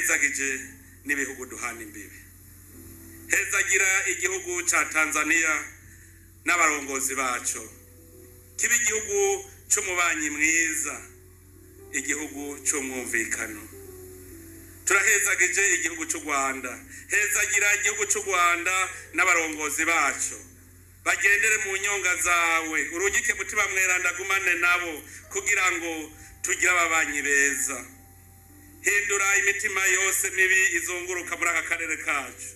turahezagije n'ibihugu duhana imbibi. Hezagira igihugu ca Tanzania n'abarongozi baco, kiba igihugu c'umubanyi mwiza, igihugu c'umwumvikano. Turahezagije igihugu c'u Rwanda, hezagira igihugu c'u Rwanda n'abarongozi baco, bagendere mu nyonga zawe, urugike mutima mweranda gumane nabo kugira ngo tugire ababanyi beza. Hindura imitima yose mibi izunguruka muri aka karere kacu.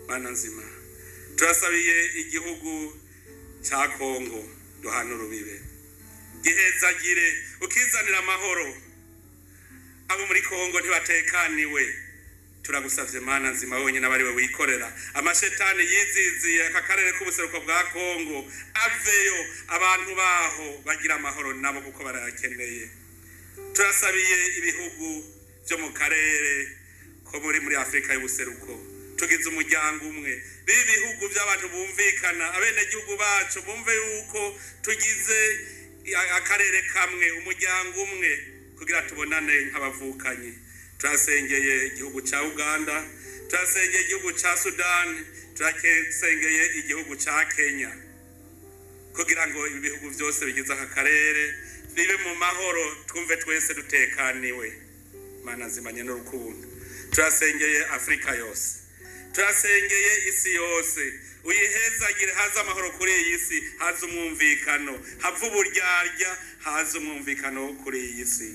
Mana nzima, turasabiye igihugu ca Kongo duhana urubibe, gihezagire ukizanira amahoro. Abo muri Kongo ntibatekaniwe, turagusavye Mana nzima wenyine abari we wikorera. Amashetani yiziziye aka karere k'ubuseruko bwa Kongo aveyo, abantu baho bagira amahoro nabo kuko barayakeneye. Turasabiye ibihugu byo mu karere ko muri Afrika y'ubuseruko, tugize umuryango umwe, bibihugu by'abantu bumvikana, abene gihugu bacu bumve yuko tugize akarere kamwe, umuryango umwe, kugira tubonane nk'abavukanye. Turasengeye igihugu ca Uganda, turasengeye igihugu ca Sudan, turasengeye igihugu ca Kenya, kugira ngo ibi bihugu byose bigize aka karere bibe mu mahoro, twumve twese dutekaniwe. Mana zimanye n'urukundo. Turasengeye Afrika yose, turasengeye isi yose, uyihezagire, haza amahoro kuri iyi si, haza umwumvikano, hava uburyarya, haza umwumvikano kuri iyi si.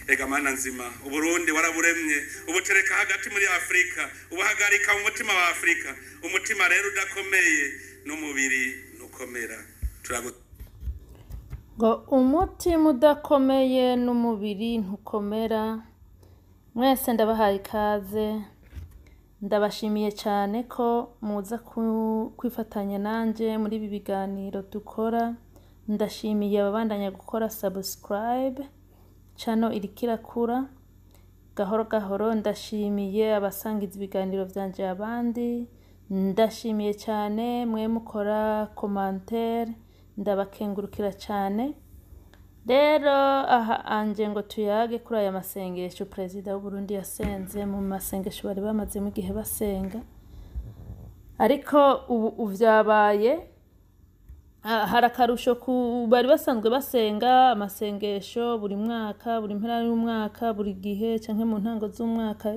Ega Mana nzima, Uburundi waraburemye, ubutereka hagati muri Afrika, ubuhagarika mu mutima wa Afrika. Umutima rero udakomeye n'umubiri nukomera. Ngo umutima udakomeye n'umubiri ntukomera. Mwese ndabahaye ikaze, ndabashimiye cyane ko muza kwifatanya nanje muri ibi biganiro dukora. Ndashimiye ababandanya gukora subscribe, channel irikirakura gahoro gahoro. Ndashimiye abasangiza ibiganiro byanje abandi, ndashimiye cyane mwe mukora commentaire, ndabakengurukira cyane. Rero aha anje ngo tuyage kuri aya masengesho Perezida w'u Burundi yasenze mu masengesho bari bamaze mu gihe basenga, ariko ubu uvyabaye harakarusho ku bari basanzwe basenga amasengesho buri mwaka, buri mpera y'umwaka, buri gihe canke mu ntango z'umwaka.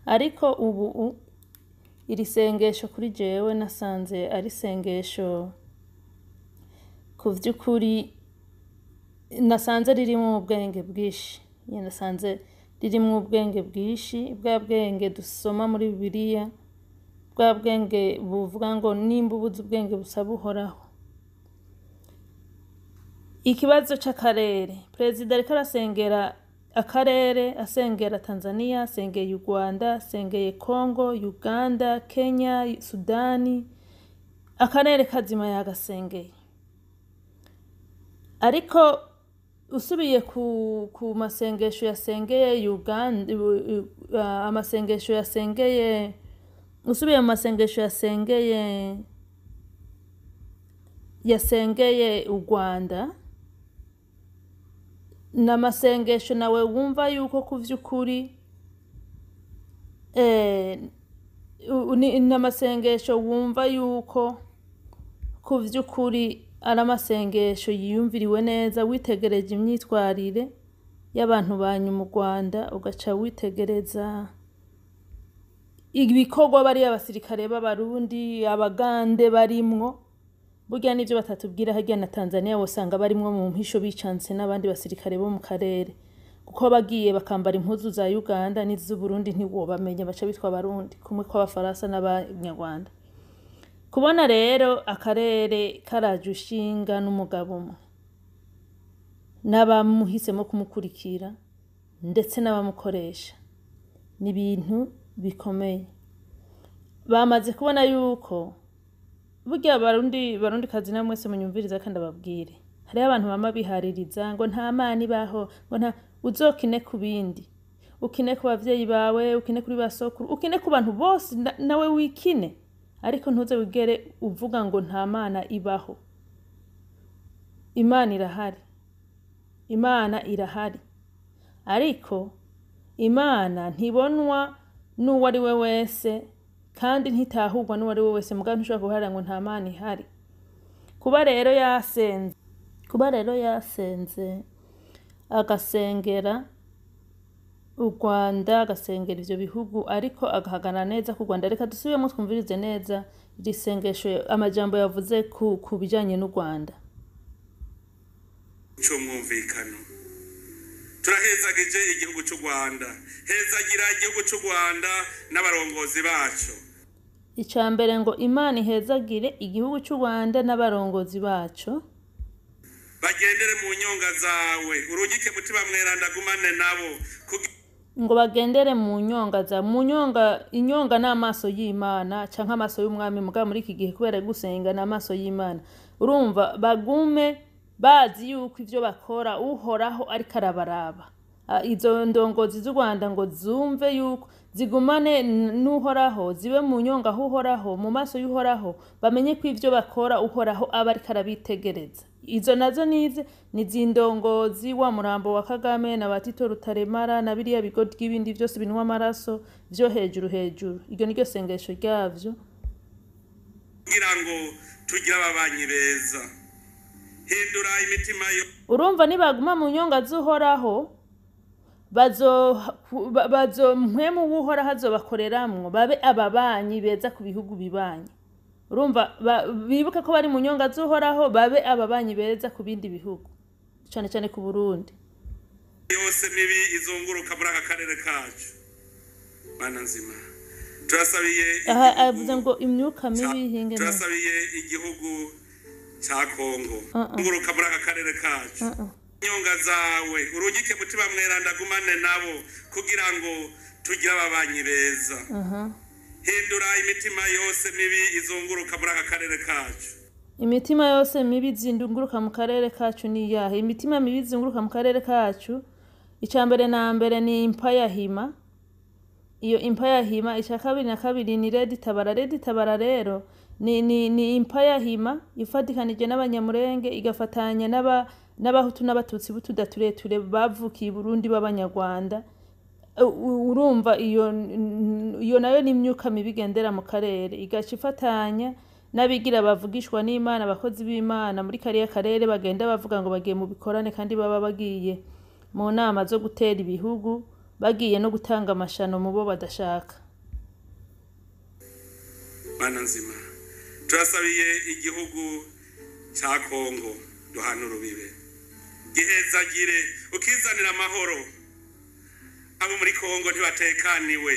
Ariko ubu iri sengesho kuri jewe nasanze ari sengesho ku vy'ukuri nasanze riri mu bwenge bwishi. Nasanze riri mu bwenge bwishi, bwa bwenge dusoma muri Bibiliya, bwa bwenge buvuga ngo nimba ubuze ubwenge busaba uhoraho. Ikibazo c'akarere, Perezida ariko arasengera akarere, asengera Tanzania, asengeye u Rwanda, asengeye Kongo, Uganda, Kenya, Sudani, akarere kazima yagasengeye. Ariko usubiye ku masengesho yasengeye Uganda, amasengesho yasengeye, usubiye mu masengesho yasengeye u Rwanda, n'amasengesho nawe wumva yuko ku vy'ukuri n'amasengesho wumva yuko ku vy'ukuri ari amasengesho yiyumviriwe neza, witegereje imyitwarire y'abantu banyu mu Rwanda, ugaca witegereza ibikorwa bari abasirikare b'abarundi, abagande barimwo. Burya nivyo batatubwira harya na Tanzania wosanga barimwo mu mpisho bicanse n'abandi basirikare bo mu karere, kuko bagiye bakambara impuzu za Uganda n'iz'u Burundi ntiwobamenya, baca bitwa abarundi kumwe kw'abafaransa n'abanyarwanda. Kubona rero akarere karaje ushinga n'umugabo umwe, n'abamuhisemo kumukurikira ndetse n'abamukoresha, ni ibintu bikomeye. Bamaze kubona yuko burya barundi kazi na mwese munyumviriza kandi ababwire, hari abantu bama bihaririza ngo nta mana ibaho, ngo nta uzokine ku bindi, ukine ku bavyeyi bawe, ukine kuri basokuru, ukine ku bantu bose, nawe wikine, ariko ntuze wigere uvuga ngo nta mana ibaho. Imana irahari, Imana irahari, ariko imana ntibonwa n'uwo ari we wese kandi ntitahurwa n'uwo ari we wese, mugabo ntushobora guharira ngo nta mana ihari. kuba rero yasenze agasengera u Rwanda, agasengera ivyo bihugu, ariko agahagana neza ku Rwanda. Reka dusubiremo twumvirize neza iri sengesho, amajambo yavuze ku bijanye n'u Rwanda. Cy'umwumvikano turahezagije igihugu cy'u Rwanda, hezagira igihugu cy'u Rwanda n'abarongozi bacu. Icambere ngo Imana ihezagire igihugu cy'u Rwanda n'abarongozi bacu, bagendere mu nyonga zawe, urugike mutima mweranda gumane nabo. ngo bagendere mu nyonga za inyonga n'amaso y'Imana canke amaso y'umwami, mugabo muri iki gihe kubera gusenga n'amaso y'Imana, urumva bagume bazi yuko ivyo bakora uhoraho ariko arabaraba. Izo ndongozi z'u Rwanda ngo zumve yuko zigumane n'uhoraho, zibe mu nyonga uhoraho, mu maso y'uhoraho, bamenye ko ivyo bakora uhoraho aba ariko arabitegereza. Izo nazo nize nizindongozi wa murambo wa Kagame na Batito Rutaremara na biriya bigo ry'ibindi vyose binwa amaraso vyo hejuru. Iryo niryo sengesho ryavyo, kugira ngo tugira ababanyi beza, hindura imitima yo. Urumva nibaguma mu nyonga z'uhoraho, bazo mpwemu w'uhoraho azobakoreramwo, babe ababanyi beza ku bihugu bibanyi. Urumva bibuka ko bari mu nyonga z'uhoraho, babe ababanyi beza ku bindi bihugu, cyane cyane ku Burundi. Yose mibi izunguruka muri aka karere kacu, Mana nzima turasabiye. Avuze ngo imyuka mibi hinge, turasabiye igihugu cya Kongo izunguruka muri aka karere kacu. Nyonga zawe urugike mutima mweranda gumane nabo, kugira ngo tugire ababanyi beza. Hindura imitima yose mibi izunguruka muri aka karere kacu. Imitima yose mibi zindunguruka mu karere kacu ni yahe? Imitima mibi zunguruka mu karere kacu, icambere na mbere ni impayahima. Iyo impayahima, ica kabiri na kabiri ni Redi Tabara rero ni impayahima ifatikanije n'abanyamurenge, igafatanya n'abahutu n'abatutsi b'utudatureture bavukiye Burundi b'abanyarwanda. Urumva iyo nayo ni imyuka mibi igendera mu karere, igaca ifatanya n'abigira bavugishwa n'Imana, abakozi b'Imana muri kariya karere bagenda bavuga ngo bagiye mu bikorane kandi baba bagiye mu nama zo gutera ibihugu, bagiye no gutanga amashano mu bo badashaka. Mana nzima turasabiye igihugu cya Kongo, duhana urubibe, gihezagire ukizanira amahoro. Abo muri Kongo ntibatekaniwe,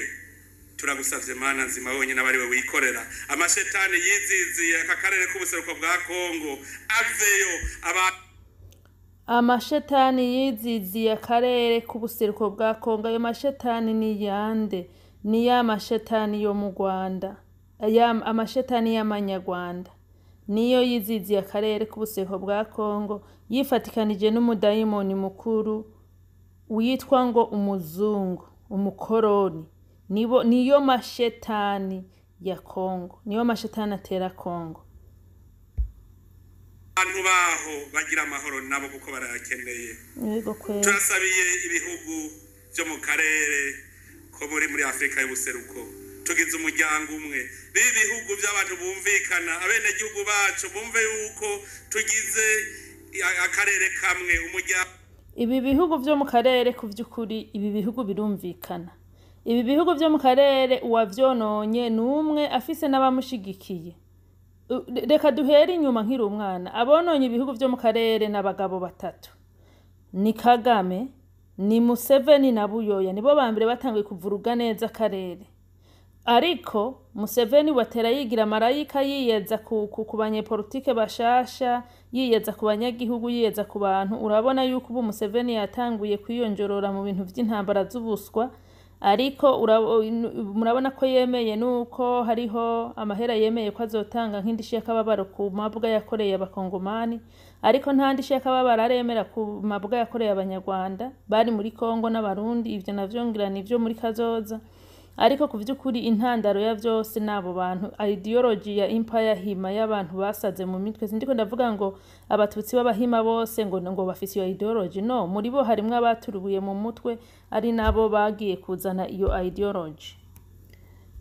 turagusavye Mana nzima wonyine abari we wikorera. Amashetani yiziziye aka karere k'ubuseruko bwa Kongo aveyo. Amashetani yiziziye akarere k'ubuseruko bwa Kongo. Ayo mashetani ni yande? Ni ya mashetani yo mu Rwanda, amashetani y'amanyarwanda niyo yiziziye akarere k'ubuseruko bwa Kongo, yifatikanije n'umudayimoni mukuru witwa ngo umuzungu, umukoroni. Niyo mashetani ya Kongo, niyo mashetani atera Kongo. Abantu baho bagira amahoro nabo kuko barayakeneye. Turasabiye ibihugu byo mu karere ko muri Afrika y'ubuseruko, tugize umuryango umwe. Bibi bihugu by'abantu bumvikana, abene gihugu bacu bumve yuko tugize akarere kamwe, umuryango. Ibi bihugu byo mu karere ku by'ukuri, ibi bihugu birumvikana. Ibi bihugu byo mu karere uwavyononye numwe afise n'abamushigikiye. Reka duhere inyuma nkiri umwana. Abononye ibihugu byo mu karere n'abagabo batatu, ni Kagame, ni Museveni na Buyoya. Nibo bambere batangiye kuvuruga neza akarere. Ariko Museveni watera yigira marayika, yiyeza ku banyepolitike bashasha, yiyeza ku banyagihugu, yiyeza ku bantu. Urabona yuko ubu Museveni yatanguye kwiyonjorora mu bintu vy'intambara z'ubuswa, ariko murabona ko yemeye nuko hariho amahera yemeye ko azotanga nk'indishi y'akababaro ku mabwa yakoreye abakongomani, ariko nta ndishi y'akababaro aremera ku mabwa yakoreye abanyarwanda bari muri Kongo n'abarundi. Ivyo navyo ngira nivyo muri kazoza. ariko ku vy'ukuri intandaro ya vyose n'abo bantu ideology ya empire hima y'abantu basaze mu mitwe. Sindiko ndavuga ngo abatutsi b'abahima bose ngo bafise iyo ideology, no, muri bo harimwo abaturubuye mu mutwe ari nabo bagiye kuzana iyo ideology.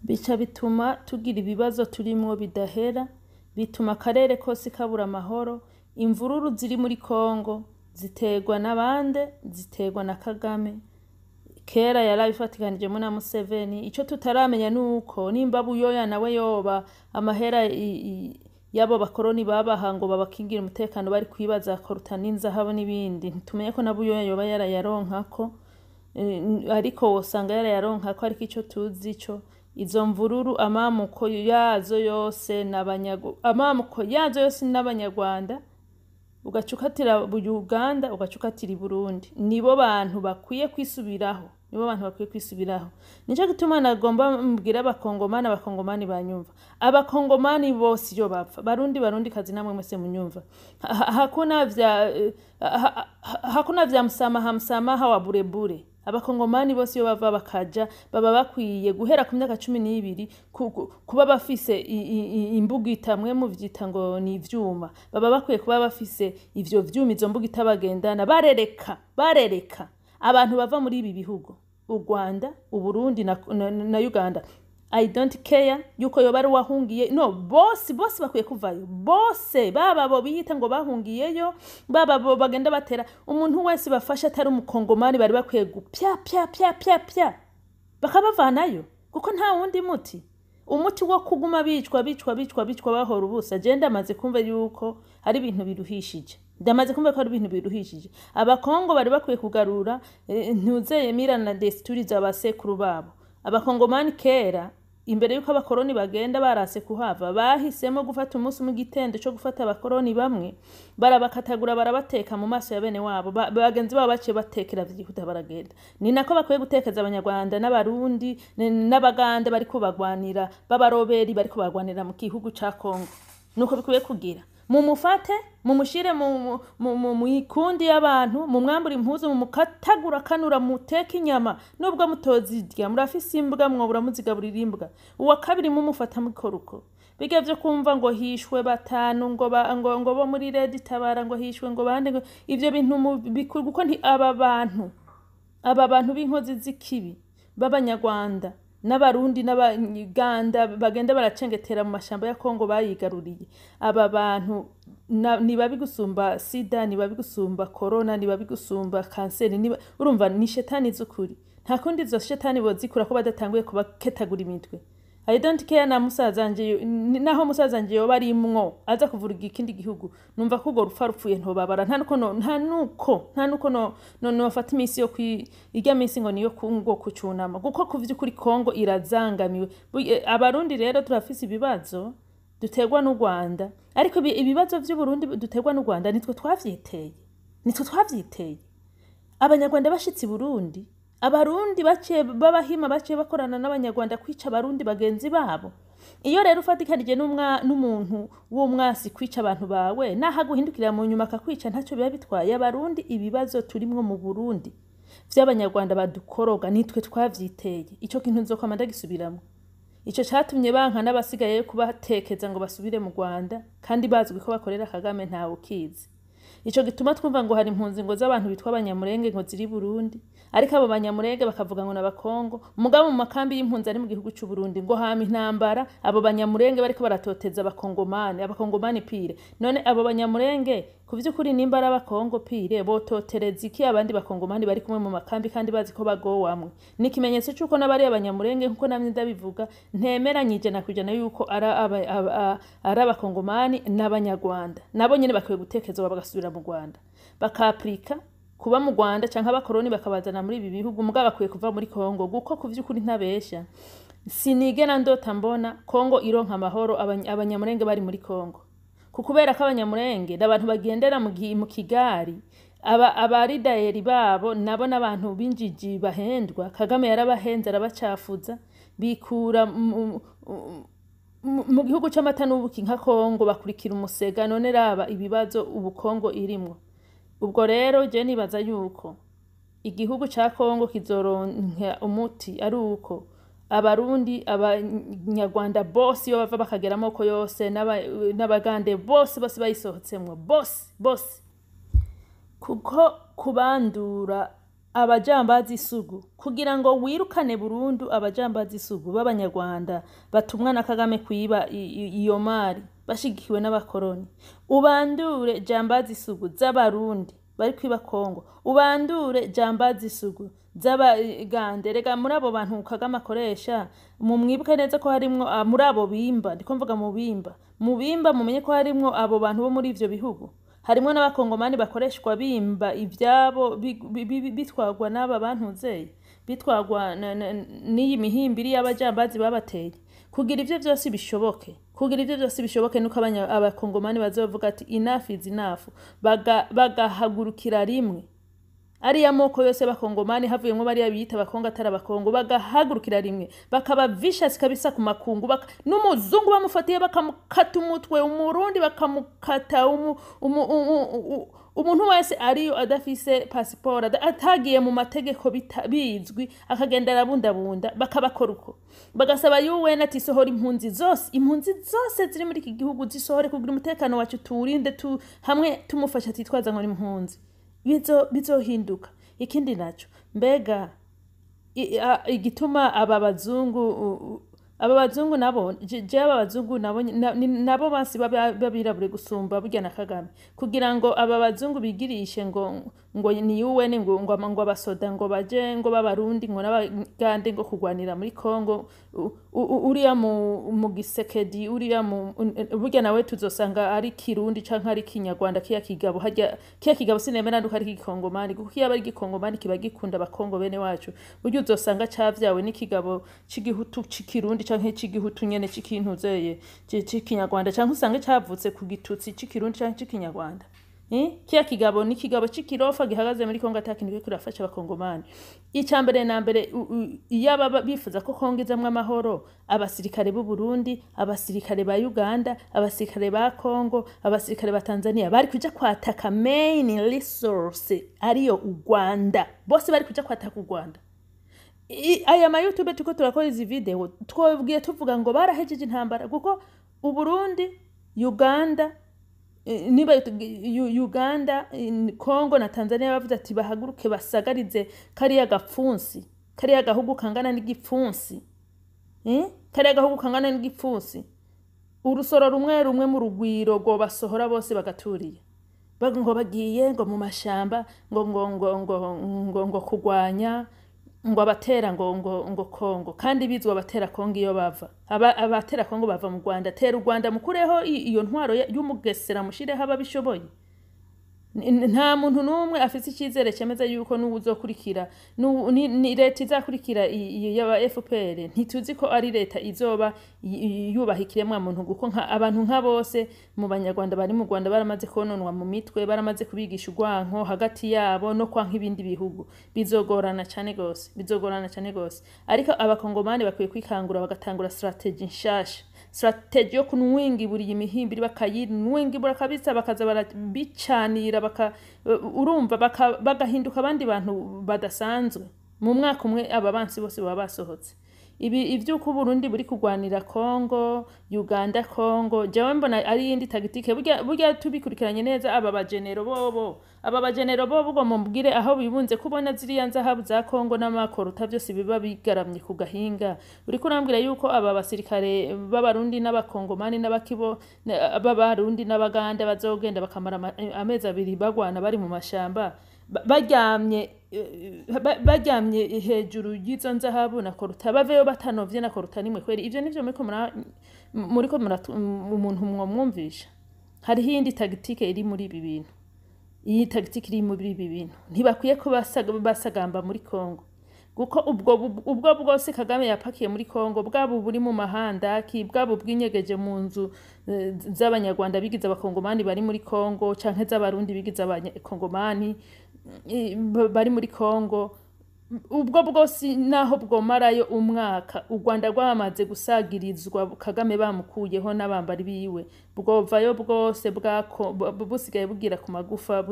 Bica bituma tugira ibibazo turimwo bidahera, bituma akarere kose kabura amahoro. Imvururu ziri muri Kongo ziterwa n'abande, ziterwa na Kagame. Kera yarabifatikanijemo na Museveni. Ico tutaramenya nuko nimba Buyoya nawe yoba amahera yabo bakoroni babaha ngo babakingira umutekano bari kwibaza koruta n'inzahabu n'ibindi. Ntumenye ko na Buyoya yoba yarayaronkako, ariko usanga yarayaronkako. Ariko ico tuzi ico izo mvururu amamuko yazo yose n'abanyarwanda, ugacukatira Uganda, ugacukatira Burundi. Nibo bantu bakwiye kwisubiraho, nico gituma nagomba mbwira abakongomani banyumva. Abakongomani bose iyo bapfa, barundi kazi namwe mwese munyumva, hakuna vya msamaha wa burebure. Abakongomani bose iyo bava bakaja baba bakwiye guhera ku myaka 12 kuba bafise imbugita, mwe muvyita ngo ni ivyuma, baba bakwiye kuba bafise ivyo vyuma, izo mbugita bagendana barereka abantu bava muri ibi bihugu, u Rwanda, u Burundi na Uganda. I don't care yuko yoba ari wahungiye, no, bose bakwiye kuvayo, bose baba bo biyita ngo bahungiyeyo, baba bo bagenda batera. Umuntu wese bafasha atari umukongomani bari bakwiye gupya bakabavanayo, kuko nta wundi umuti wo kuguma bicwa bahora ubusa. Je ndamaze kumva yuko ari ibintu biruhishije, Abakongo bari bakwiye kugarura ntuzeye mira na desturi z'abasekuru babo. Abakongomani kera imbere yuko abakoroni bagenda barase kuhava, bahisemo gufata umunsi mu gitendo cyo gufata abakoroni bamwe, barabakatagura barabateka mu maso ya bene wabo, bagenzi babo baciye batekera vyikuta baragenda. Ni nako bakwiye gutekeza abanyarwanda n'abarundi n'abaganda bari kubagwanira, babaroberi bari kubagwanira mu gihugu ca Kongo. Nuko bikwiye kugira mumufate, mumushire mu ikundi y'abantu, mumwambura impuzu, mumukatagura kanura, muteka inyama, nubwo mutozirya, murafise imbwa mwobura muzigaburira imbwa. Uwa kabiri mumufata mukoruko. Biga vyo kumva ngo hishwe batanu, ngo bo muri Red Tabara, ngo hishwe ngo bande, ngo ivyo bintu bikuru, kuko nti aba bantu b'inkozi z'ikibi b'abanyarwanda n'abarundi n'abaganda bagenda baracengetera mu mashamba ya Kongo bayigaruriye. Aba bantu nibabi gusumba sida, nibabi gusumba corona, nibabi gusumba kanseri, urumva ni shetani z'ukuri. Nta kundi zo shetani bozikura ko badatanguye kubaketagura imitwe. I don't care na musazanje, naho musazanje yoba ari imwo aza kuvuruga ikindi gihugu, numva ko go rufa rupfuye ntobabara. Nta nuko no fata imisi yo irya misi ngo niyo kungo kucunama, kuko kuvye kuri Kongo irazangamiwe. Abarundi rero turafise ibibazo dutegwa n'u Rwanda, ariko ibibazo vy'u Burundi dutegwa n'u Rwanda nitwe twavyiteye. Abanyarwanda bashitsi Burundi, abarundi baciye babahima baciye bakorana n'abanyarwanda kwica abarundi bagenzi babo. Iyo rero ufatikanije n'umuntu w'umwasi kwica abantu bawe, naha guhindukira mu nyuma akakwica, ntacyo biba bitwaye. Abarundi ibibazo turimwo mu Burundi vy'abanyarwanda badukoroga nitwe twavyiteye. Ico kintu nzokama ndagisubiramo. Ico catumye banka n'abasigaye kubatekeza ngo basubire mu Rwanda, kandi bazwi ko bakorera Kagame ntawe ukizi. Ico gituma twumva ngo hari impunzi ngo z'abantu bitwa abanyamurenge ngo ziri Burundi, ariko abo banyamurenge bakavuga ngo n'abakongo. Mugabo mu makambi y'impunzi ari mu gihugu cy'u Burundi ngo hama intambara, abo banyamurenge bariko baratoteza abakongomani pire. None abo banyamurenge kuvyukuri nimba ari abakongo pire bototereza iki abandi bakongomani bari kumwe mu makambi kandi bazi ko bagowamwe? Ni ikimenyetso cyuko n'abari abanyamurenge nkuko namye ndabivuga ntemeranyije nakujana yuko ari abakongomani n'abanyarwanda, nabo nyene bakwiye gutekereza bagasubira mu Rwanda, bakaprika kuba mu Rwanda canke abakoroni bakabazana muri ibi bihugu. Mugabo bakwiye kuva muri Kongo, guko kuvyukuri ntabesha. Sinigera ndota mbona Kongo ironka amahoro abanyamurenge bari muri Kongo, kukubera ko abanyamurenge n'abantu bagendera mu Kigali, abari dayeri babo nabo n'abantu binjiji bahendwa. Kagame yarabahenze arabacafuza, bikura mu gihugu c'amata n'ubuki nka Kongo, bakurikira umusega. None raba ibibazo ubu Kongo irimwo. Ubwo rero je nibaza yuko igihugu ca Kongo kizoronka umuti ari uko abarundi abanyarwanda bose iyo bava bakagera amoko yose n'abagande bose bayisohotsemwo bose kuko kubandura abajambazi isugu kugira ngo wirukane burundu abajambazi isugu b'abanyarwanda batumwa na Kagame kwiba iyo mari bashigikiwe n'abakoroni. Ubandure jambazi isugu z'abarundi bari kwiba Kongo, ubandure jambazi isugu z'abagande. Rega muri abo bantu Kagame akoresha mumwibuke neza ko harimwo muri abo bimba, ndiko mvuga mu bimba mumenye ko harimwo abo bantu bo muri ivyo bihugu. Harimwo n'abakongomani bakoreshwa bimba ivyabo bitwagwa n'aba bantuzeye, bitwagwa n'iyi mihimbiri y'abajambazi babateye. Kugira ivyo byose bishoboke nuko abakongomani bazovuga ati enough is enough, bagahagurukira rimwe. Ariya moko yose bakongomani havuyemwo bari biyita abakongo atari abakongo, bagahagurukira rimwe bakaba vicious kabisa ku makungu, n'umuzungu bamufatiye bakamukata umutwe, umurundi bakamukata, umuntu wese ariyo adafise passport atagiye mu mategeko bizwi akagenda arabundabunda bakabakora uko. Bagasaba UN ati sohora impunzi zose ziri muri iki gihugu zisohore kugira umutekano wacu turinde hamwe tumufasha titwaza ngo ni impunzi. Bizohinduka. Ikindi naco mbega igituma aba bazungu nabo nabo basi babirabure gusumba burya na Kagame, kugira ngo aba bazungu bigirishe ngo ni UN ngo abasoda ngo baje ngo babarundi ngo n'abagande ngo kugwanira muri Kongo. Uriya mu gisekedi uriya burya nawe tuzosanga ari kirundi canke ari kinyarwanda kiya kigabo sinemera nduko ari kikongomani, kuko kiya bari gikongomani kiba gikunda abakongo bene wacu. Burya uzosanga cavyawe n'ikigabo c'igihutu c'ikirundi canke c'igihutu nyene c'ikintuze c'ikinyarwanda, canke usange cavutse ku gitutsi c'ikirundi canke c'ikinyarwanda. Kiya kigabo ni kigabo c'ikirofa gihagaze muri Kongo atakintu cyo kurafasha abakongomani. Icambere na mbere iyaba bifuza ko Kongo izamwe amahoro, abasirikare b'u Burundi, abasirikare ba Uganda, abasirikare ba Kongo, abasirikare ba Tanzania bari kuja kwataka main resource ariyo u Rwanda. Bose bari kuja kwataka u Rwanda. Aya ma YouTube tuko turakora izi video twobwiye tuvuga ngo barahejeje intambara, kuko u Burundi, Uganda, Kongo na Tanzania bavuze ati bahaguruke basagarize kariya gapfunsi, kariya gahugu kangana n'igipfunsi. Kariya gahugu kangana n'igipfunsi. Urusoro rumwe mu rugwiro go basohora bose bagaturiye. Ngo bagiye ngo mu mashamba ngo kugwanya ngo abatera ngo Kongo, kandi bizwa abatera Kongo iyo bava. Abatera Kongo bava mu Rwanda. Tera u Rwanda mukureho iyo ntwaro y'umugesera mushireho ababishoboye. Nta muntu numwe afite icyizere cyemeza yuko n'ubuzokurikira ni leta izakurikira ya FPR. Ntituzi ko ari leta izoba yubahikiremwa muntu, kuko abantu nka bose mu banyarwanda bari mu Rwanda baramaze kononwa mu mitwe, baramaze kubigisha urwanko hagati yabo no kwa nk'ibindi bihugu. Bizogorana cyane gose. Ariko abakongomani bakwiye kwikangura bagatangura strategy nshasha, strategy yo kunwingibura imihimbiri bakayinwingibura kabisa, bakaza barabicanira urumva bagahinduka abandi bantu badasanzwe. Mu mwaka umwe aba bansi bose baba basohotse. Ivyuko Burundi buri kugwanira Kongo, Uganda, Kongo, jewe mbona ari indi tactique. Burya tubikurikiranye neza aba bagenero bobo ngo mumbwire aho bibunze kubona ziriya nzahabu za Kongo n'amakoro byose biba bigaramye ku gahinga. Uri kurambwira yuko aba basirikare b'abarundi n'abakongomani n'abakibo b'abarundi n'abaganda bazogenda bakamara amezi abiri bagwana bari mu mashamba baryamye hejuru y'izo nzahabu na koruta, baveyo batanovye na koruta nimwe kweri. Ivyo nivyo muriko umuntu mwumvisha. Hariho indi tactique iri muri ibi bintu. Iyi tactique iri muri ibi bintu ntibakwiye ko basagamba muri Kongo, kuko ubwo bwose Kagame yapakiye muri Kongo, bwabo buri mu mahanda bwabo bwinyegeje mu nzu z'abanyarwanda bigize abakongomani bari muri Kongo, canke z'abarundi bigize abakongomani bari muri Kongo. Ubwo bwose naho bwomarayo umwaka u Rwanda rwamaze gusagirizwa, Kagame bamukuyeho n'abambari biwe, bwovayo bwose busigaye bugira ku magufa,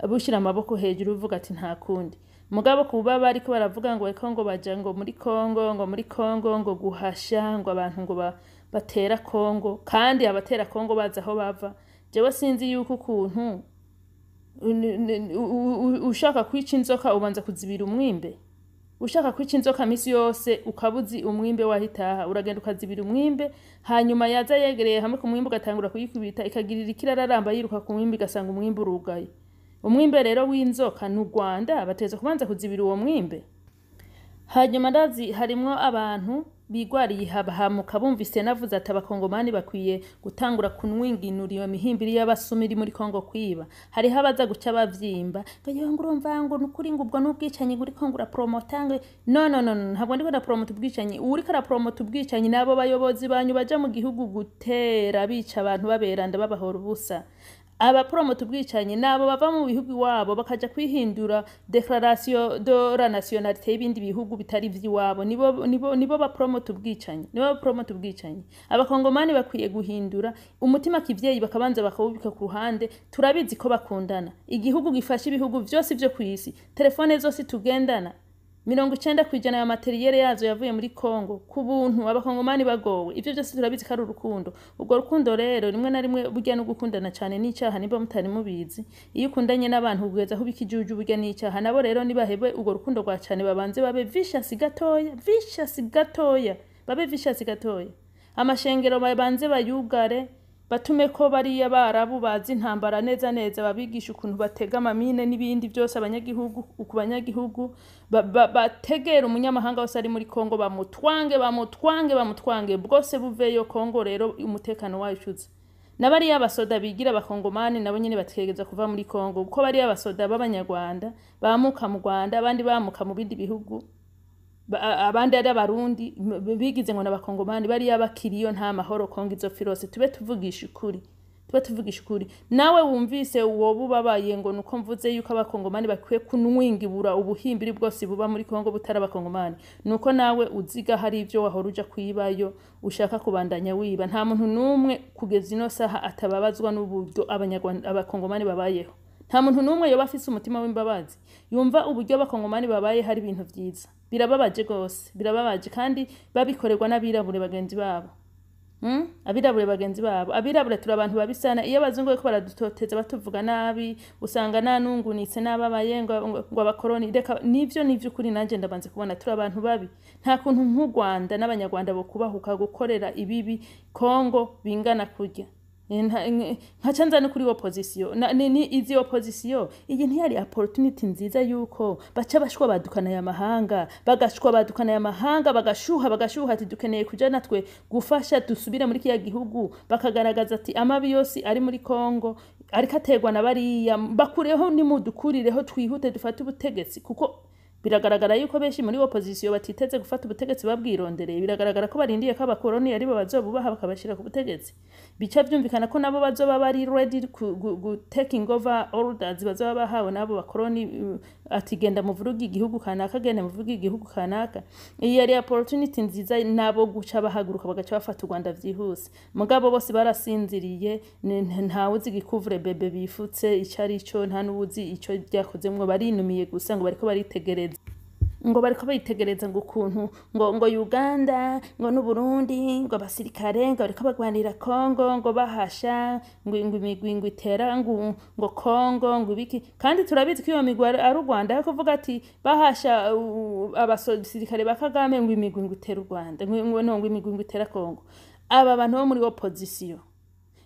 bushira amaboko hejuru uvuga ati nta kundi. mugabo kuba bariko baravuga ngo Kongo baja ngo muri Kongo ngo guhasha ngo abantu ngo batera Kongo kandi abatera Kongo baza aho bava jewe sinzi yuko ukuntu ushaka kwica inzoka ubanza kuzibira umwimbe ushaka kwica inzoka misi yose ukabuzi umwimbe wahitaha uragenda ukazibira umwimbe hanyuma yaza yegereye hamwe ku mwimbe ugatangura kuyikubita ikagirira ikirararamba yiruka ku mwimbe gasanga umwimbe urugaye umwimbe rero w'inzoka n'u Rwanda bateza kubanza kuzibira uwo mwimbe hanyuma ndazi harimwo abantu bigwariye habahamuka bumvise navuze ati abakongomani bakwiye gutangura kunwinginura iyo mihimbiri y'abasumiri muri Kongo kwiba hari habaza guca bavyimba ngo urumva ngo nukuri ngo ubwo n'ubwicanyi guri Kongo promotange no ntabwo ndiko na promote ubwicanyi uri kara promote ubwicanyi nabo bayobozi banyu baja mu gihugu gutera bica abantu baberanda babahora ubusa aba promote ubwicanyi nabo bava mu bihugu wabo bakaja kwihindura declaration de la nationalité y'ibindi bihugu bitari vy'iwabo nibo ba promote ubwicanyi abakongomani bakwiye guhindura umutima kivyeyi bakabanza bakawubika ku ruhande turabizi ko bakundana igihugu gifasha ibihugu vyose vyo kwisi telefone zose tugendana 90% ya materiyere yazo yavuye muri Kongo ku buntu abakongomani bagowe ivyo byose turabizi ko ari urukundo ubwo rukundo rero rimwe na rimwe burya no gukundana cyane n'icyaha niba mutari mubizi iyo ukundanye n'abantu ugeza aho bikijuju burya n'icyaha nabo rero nibahebe ubwo rukundo rwa cyane babanze babe vicious gatoya amashengero babanze bayugare batume ko bariya barabu bazi intambara neza babigisha ukuntu batega amamine n'ibindi byose abanyagihugu ukubanyagihugu bategera umunyamahanga wose ari muri Kongo bamutwange bwose buveyo Kongo rero umutekano wayicuze nabari abasoda bigira abakongomani nabo nyene bategeza kuva muri Kongo uko bari abasoda b'abanyarwanda bamuka mu Rwanda abandi bamuka mu bindi bihugu abandi ari abarundi bigize ngo n'abakongomani bari abakiriyo nta mahoro Kongo izofirose tube tuvugisha ukuri nawe wumvise uwo bubabaye ngo nuko mvuze yuko abakongomani bakwiye kunwingibura ubuhimbiri bwose buba muri Kongo butara abakongomani nuko nawe uziga hari ivyo wahora uja kwibayo ushaka kubandanya wiba nta muntu numwe kugeza ino saha atababazwa n'uburyo abakongomani babayeho nta muntu numwe yoba afise umutima w'imbabazi yumva uburyo abakongomani babaye hari ibintu vyiza birababaje gose kandi babikorerwa n'abirabure bagenzi babo abirabure turi abantu babisana iyo bazunguye ko baradutoteza batuvuga nabi usanga nanungunitse n'ababaye ngo abakoroni reka nivyo kuri nanje ndabanze kubona turi abantu babi nta kuntu nk'u Rwanda n'abanyarwanda bo kubahuka gukorera ibibi Kongo bingana kurya nkacanza no kuri opposition ni izi opposition iyi ntiyari opportunity nziza yuko baca bashwa badukana ya mahanga bagashuha ati dukeneye kuja natwe gufasha dusubire muri kiya gihugu bakagaragaza ati amabi yose ari muri Kongo ariko ategwa na bariya bakureho nimudukurireho twihute dufate ubutegetsi kuko biragaragara yuko benshi muri opposition batiteze gufata ubutegetsi babwirondereye biragaragara ko barindiye ko abakoroni ari bo bazobubaha bakabashira ku butegetsi bica byumvikana ko nabo bazoba bari ready taking over orders bazoba bahawe nabo bakoroni atigenda mu vurugi igihugu kanaka genda mu vurugi igihugu kanaka iyi yari opportunity nziza nabo guca bahaguruka bagaca bafata u Rwanda vyihuse mugabo bose barasinziriye ntawe uzi gikuvure bebe bifutse icarico nta nubuzi ico byakozemwe barinumiye gusa ngo bariko baritegereza ngo ukuntu ngo Uganda ngo n'u Burundi ngo abasirikare ngo bariko bagwanira Kongo ngo bahasha ngo imigwi ngo itera ngo Kongo ngo ibiki kandi turabizi ko iyo migwi ari u Rwanda yo kuvuga ati bahasha abasirikare ba Kagame ngo imigwi ngo itera u Rwanda ngo imigwi ngo itera Kongo aba bantu bo muri opposition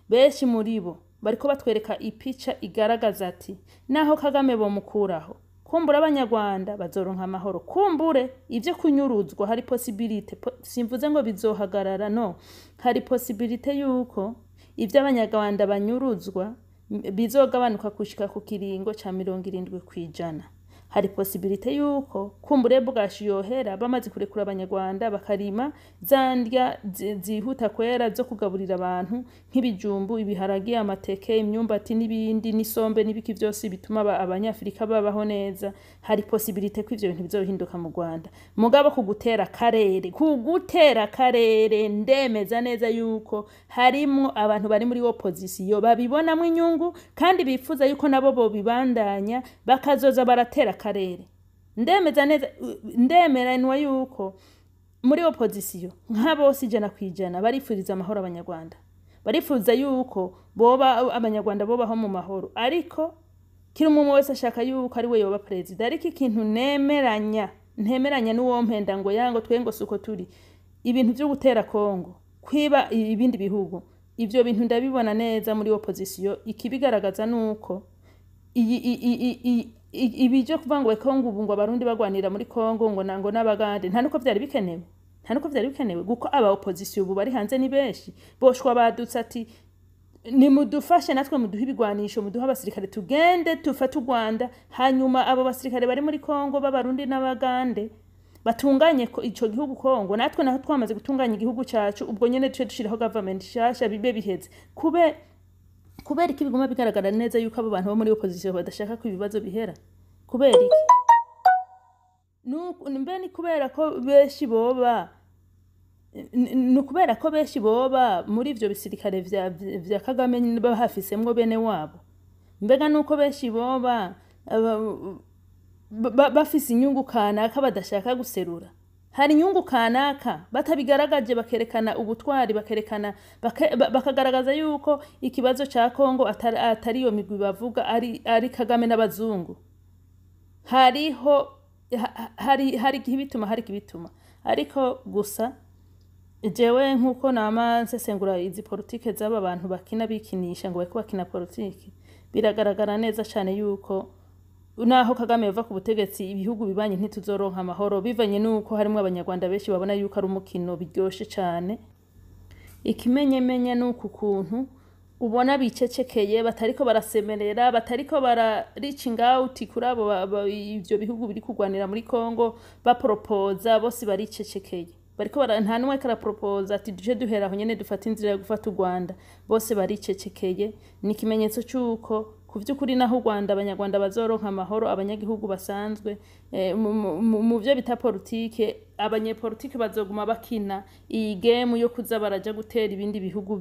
benshi muri bo bariko batwereka ipica igaragaza ati naho Kagame bo mukuraho kumbura abanyarwanda bazoronka amahoro kumbure ivyo kunyuruzwa hari possibility simvuze ngo bizohagarara no hari possibility yuko ivyo abanyarwanda banyuruzwa bizogabanuka kushika ku kiringo ca 70%. Hari possibility yuko kumbure bwashiyohera bamaze kurekura abanyarwanda bakarima zandya zihuta kwera zo kugaburira abantu nk'ibijumbu ibiharage amateke imyumbati n'ibindi n'isombe n'ibiki byose bituma abanyafrika babaho neza. Hari possibility ko ivyo bintu bizohinduka mu Rwanda mugabo kugutera karere ndemeza neza yuko harimo abantu bari muri opposition babibonamwe inyungu kandi bifuza yuko nabo bo bibandanya bakazoza baratera karere ndemeza neza ndemeranwa yuko muri opposition nka bose 100% barifuriza amahoro abanyarwanda, barifuza yuko boba abanyarwanda bobaho mu mahoro, ariko kiri umwe wese ashaka yuko ari we yoba perezida. Ariko ikintu ntemeranya n'uwo mpenda ngo yango twengo suko turi ibintu byo gutera Kongo kwiba ibindi bihugu, ivyo bintu ndabibona neza muri opposition. Ikibigaragaza nuko ibije kuvangwe Kongo ubu ngo abarundi bagwanira muri Kongo ngo nango n'abagande, nta nuko byari bikenewe guko aba opposition ubu bari hanze ni benshi boshwa badutse ati nimudufashe natwe muduha ibigwanisho, muduha abasirikare tugende tufate u Rwanda, hanyuma abo basirikare bari muri Kongo b'abarundi n'abagande batunganye ico gihugu Kongo, natwe naho twamaze gutunganya igihugu cyacu, ubwo nyene tuje dushiraho government shasha bibe biheze. Kubera iki biguma bigaragara neza yuko abo bantu bo muri opposition badashaka ko ibibazo bihera? Kubera iki? Mbe ni kubera ko benshi boba nukubera ko benshi boba muri ivyo bisirikare vya Kagame bahafisemwo bene wabo? Mbega nuko benshi boba bafise inyungu kanaka badashaka guserura? Hari inyungu kanaka batabigaragaje bakerekana ubutwari, bakagaragaza yuko ikibazo ca Kongo atari yo migwi bavuga ari Kagame n'abazungu. Hari kibituma ariko gusa jewe nkuko nama nsesengura izi politike z'aba bantu bakina bikinisha ngo bariko bakina politike, biragaragara neza cyane yuko naho Kagame yava ku butegetsi ibihugu bibanye ntituzoronka amahoro, bivanye nuko harimo abanyarwanda benshi babona yuko ari umukino biryoshe cyane. Ikimenyemenye nuko kuntu ubona bicecekeye, batariko barasemerera, batariko bara reaching out kuri abo ivyo bihugu biri kugwanira muri Kongo bapropoza, bose baricecekeye, bariko nta numwe kara propose ati duje duhera aho nyene dufata inzira yo gufata u Rwanda, bose baricecekeye. Ni kimenyetso cyuko kuvyukuri naho u Rwanda abanyarwanda bazoronka amahoro, abanyagihugu basanzwe mu byo bita politike, abanyepolitike bazoguma bakina iyi game yo kuza baraja gutera ibindi bihugu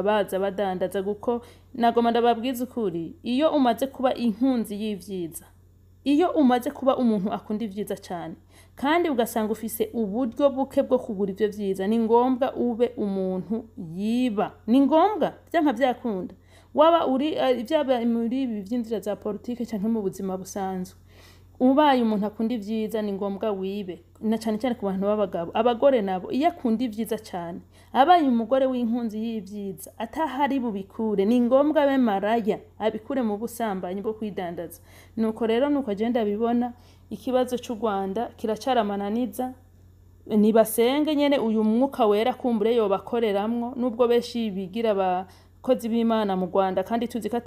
baza badandaza, guko nagoma ndababwiza ukuri, iyo umaze kuba inkunzi y'ivyiza, iyo umaze kuba umuntu akunda ivyiza cyane kandi ugasanga ufise uburyo buke bwo kugura ivyo vyiza, ni ngombwa ube umuntu yiba, ni ngombwa byanka byakunda waba uri ivyaba muri ibi vy'inzira za politike canke mu buzima busanzwe. Ubaye umuntu akunda ivyiza ni ngombwa wibe, na cyane cyane ku bantu b'abagabo. Abagore nabo iyo akunda ivyiza cyane, abaye umugore w'inkunzi y'ivyiza atahari bubikure, ni ngombwa be maraya abikure mu busambanyi bwo kwidandaza. Nuko rero nuko agenda bibona ikibazo cy'u Rwanda kiracaramananiza, nibasenge nyene uyu mwuka wera kumbure yo bakoreramwo, nubwo benshi bigira abakozi b'Imana mu Rwanda, kandi tuzi ko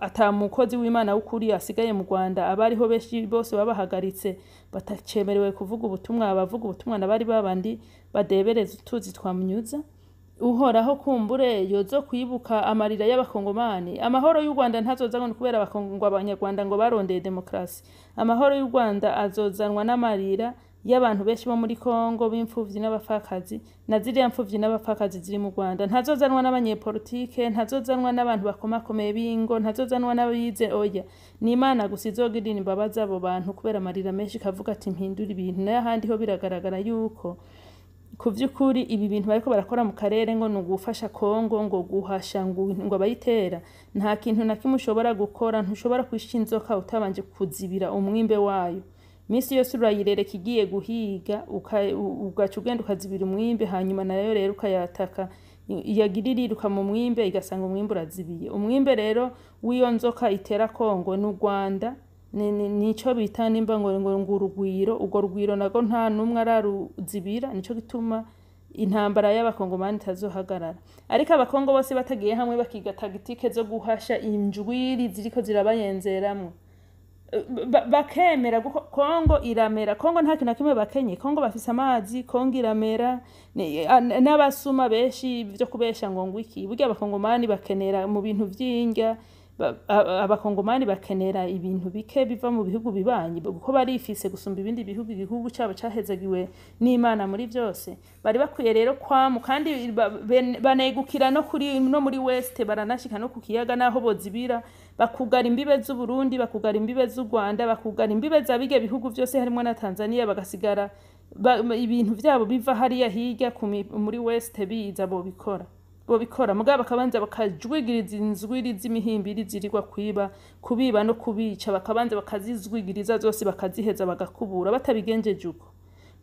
atamukozi w'Imana w'ukuri asigaye mu Rwanda, abariho benshi bose babahagaritse batacemerewe kuvuga ubutumwa, abavuga ubutumwa nabari babandi badebereza utuzi twamnyuza. Uhoraho kumbure yozo kwibuka amarira y'abakongomani. Amahoro y'u Rwanda ntazozanwa kubera abakongwa abanyarwanda ngo barondeye demokrasi. Amahoro y'u Rwanda azozanwa n'amarira y'abantu benshi bo muri Kongo b'imfuvyi n'abafakazi, na ziriya mfuvyi n'abafakazi ziri mu Rwanda. Ntazozanwa n'abanyepolitike, ntazozanwa n'abantu bakomakomeye bingo, ntazozanwa n'abize oya. Ni Imana gusa izogirira imbabazi abo bantu kubera amarira menshi kavuga ati mpindura ibintu. N'ahandi ho biragaragara yuko kuvyukuri ibi bintu bariko barakora mu karere ngo nugufasha Kongo ngo guhasha ngo bayitera, nta kintu na kimwe ushobora gukora, ntushobora kwishinzoka utabanje kuzibira umwimbe wayo. Misi yose urayirereka igiye guhiga ugaca ugenda ukazibira umwimbe, hanyuma nayo rero ukayataka yagiririruka mu mwimbe igasanga umwimbe urazibiye. Umwimbe rero w'iyo nzoka itera Kongo n'u Rwanda nico bita nimba ngo urugwiro, ugo rugwiro nago nta numwe araruzibira, nico gituma intambara y'abakongomani tazohagarara. Ariko abakongo bose batagiye hamwe bakiga tagitike zo guhasha injwiri ziriko zirabayenzeramwe, bakemera Kongo iramera. Kongo nta kintu na kimwe bakenye, Kongo bafise amazi, Kongo iramera. N'abasuma benshi byo kubesha ngo ngwiki, burya abakongomani bakenera mu bintu vy'inga, abakongomani bakenera ibintu bike biva mu bihugu bibanyi kuko barifise gusumba ibindi bihugu, igihugu cyabo cahezagiwe n'Imana muri byose. Bari bakwiye rero kwamu kandi banegukira no muri West, baranashika no ku kiyaga naho bozibira, bakugara imbibe z'u Burundi, bakugara imbibe z'u Rwanda, bakugara imbibe za bige bihugu byose harimo na Tanzania, bagasigara ibintu byabo biva hariya hirya muri West biza bobikora mugabo bakabanza bakajwigiriza inzwiri z'imihimbiri zirirwa kubiba no kubica, bakabanza bakazizwigiriza zose bakaziheza bagakubura, batabigenjeje uko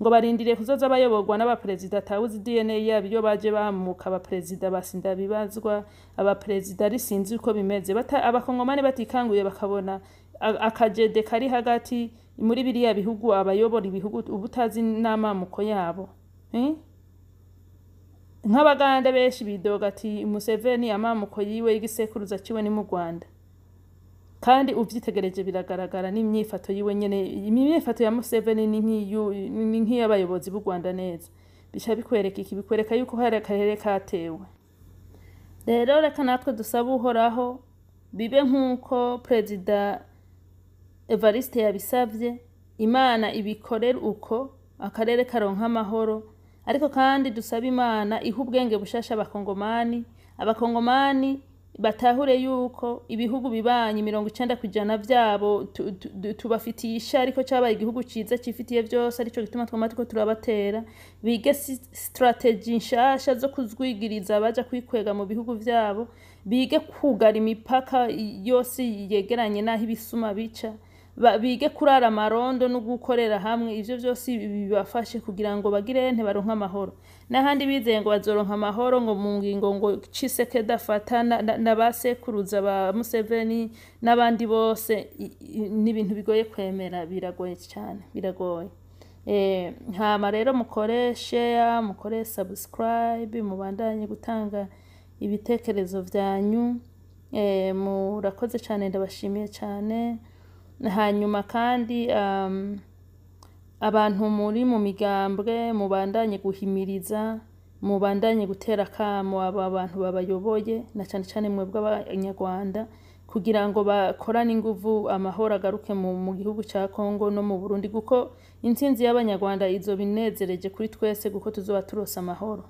ngo barindiriye kuzoza bayoborwa n'abaperezida atawuzi DNA yabo iyo baje bamuka. Abaperezida basinda bibazwa, abaperezida risinzi uko bimeze, abakongomani batikanguye bakabona akajede kari hagati muri biriya bihugu, abayobora ibihugu ubutazi n'amamuko yabo. Nk'abaganda benshi bidoga ati Museveni amamuko yiwe y'igisekuruza ciwe ni mu Rwanda, kandi uvyitegereje biragaragara n'imyifato yiwe nyene. Imyifato ya Museveni ni nk'iy'abayobozi b'u Rwanda neza, bisha bikwereka iki? Bikwereka yuko hari akarere katewe. Rero reka natwe dusaba uhoraho bibe nk'uko Perezida Evariste yabisavye, Imana ibikorera uko akarere karonka amahoro. Ariko kandi dusaba Imana iha ubwenge bushasha abakongomani batahure yuko ibihugu bibanyi 90% byabo tubafitiye isha, ariko cyabaye igihugu ciza cifitiye byose, arico gituma twamatiko turabatera. Bige strategy nshasha zo kuzwigiriza baja kwikwega mu bihugu byabo, bige kugara imipaka yose yegeranye naho ibisuma bica, bige kurara amarondo no gukorera hamwe. Ivyo byose bibafashe kugira ngo bagire baronka amahoro. N'ahandi bizeye ngo bazoronka amahoro ngo mu ngingo ngo Tshisekedi afata n'abasekuruza ba Museveni n'abandi bose, n'ibintu bigoye kwemera, biragoye cyane, biragoye. Hama rero mukore share, mukore subscribe, mubandanye gutanga ibitekerezo byanyu. Murakoze cyane, ndabashimiye cyane. Hanyuma kandi abantu muri mu migambwe mubandanye guhimiriza, mubandanye gutera kamo aba bantu babayoboye, na cyane cyane mwebwe abanyarwanda, kugira ngo bakorane inguvu amahoro agaruke mu gihugu cya Kongo no mu Burundi, kuko intsinzi y'abanyarwanda izo binezereje kuri twese, kuko tuzoba turose amahoro.